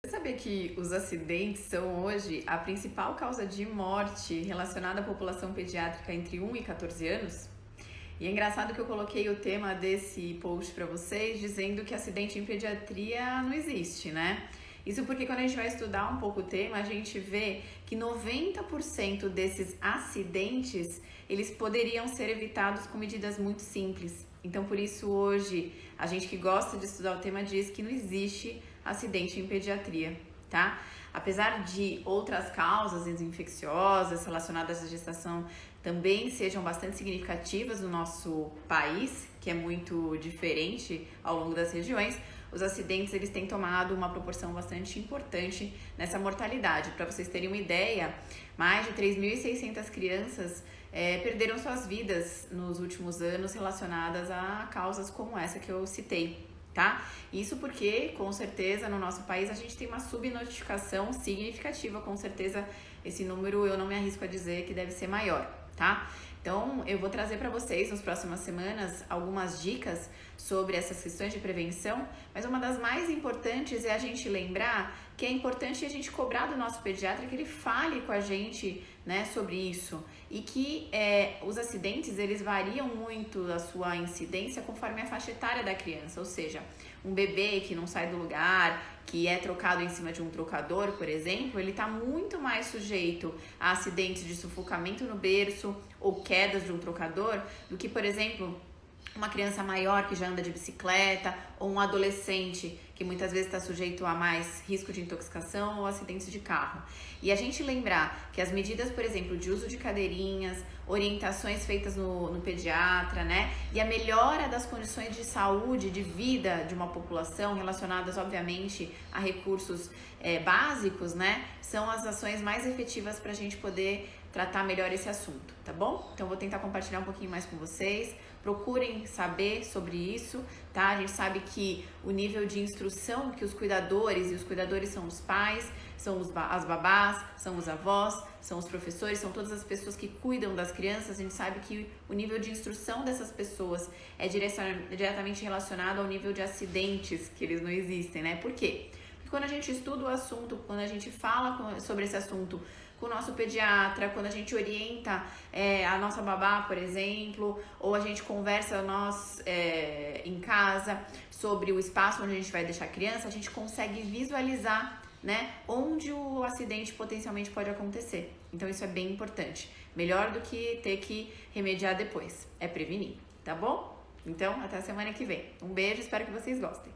Você sabia que os acidentes são hoje a principal causa de morte relacionada à população pediátrica entre 1 e 14 anos? E é engraçado que eu coloquei o tema desse post para vocês dizendo que acidente em pediatria não existe, né? Isso porque quando a gente vai estudar um pouco o tema, a gente vê que 90% desses acidentes, eles poderiam ser evitados com medidas muito simples. Então, por isso hoje, a gente que gosta de estudar o tema diz que não existe acidente em pediatria, tá? Apesar de outras causas infecciosas relacionadas à gestação também sejam bastante significativas no nosso país, que é muito diferente ao longo das regiões, os acidentes eles têm tomado uma proporção bastante importante nessa mortalidade. Para vocês terem uma ideia, mais de 3.600 crianças perderam suas vidas nos últimos anos relacionadas a causas como essa que eu citei, tá? Isso porque, com certeza, no nosso país a gente tem uma subnotificação significativa, com certeza esse número eu não me arrisco a dizer que deve ser maior, tá? Então, eu vou trazer para vocês nas próximas semanas algumas dicas sobre essas questões de prevenção, mas uma das mais importantes é a gente lembrar que é importante a gente cobrar do nosso pediatra que ele fale com a gente, né, sobre isso e que os acidentes eles variam muito a sua incidência conforme a faixa etária da criança, ou seja, um bebê que não sai do lugar, que é trocado em cima de um trocador, por exemplo, ele está muito mais sujeito a acidentes de sufocamento no berço ou quedas de um trocador do que, por exemplo, uma criança maior que já anda de bicicleta ou um adolescente que muitas vezes está sujeito a mais risco de intoxicação ou acidentes de carro. E a gente lembrar que as medidas, por exemplo, de uso de cadeirinhas, orientações feitas no pediatra, né? E a melhora das condições de saúde, de vida de uma população relacionadas, obviamente, a recursos básicos, né? São as ações mais efetivas para a gente poder tratar melhor esse assunto, tá bom? Então, vou tentar compartilhar um pouquinho mais com vocês. Procurem saber sobre isso, tá? A gente sabe que o nível de instrução que os cuidadores são os pais, são as babás, são os avós, são os professores, são todas as pessoas que cuidam das crianças. A gente sabe que o nível de instrução dessas pessoas é diretamente relacionado ao nível de acidentes, que eles não existem, né? Por quê? Porque quando a gente estuda o assunto, quando a gente fala sobre esse assunto com o nosso pediatra, quando a gente orienta a nossa babá, por exemplo, ou a gente conversa em casa sobre o espaço onde a gente vai deixar a criança, a gente consegue visualizar, né, onde o acidente potencialmente pode acontecer. Então isso é bem importante. Melhor do que ter que remediar depois. É prevenir, tá bom? Então, até a semana que vem. Um beijo, espero que vocês gostem.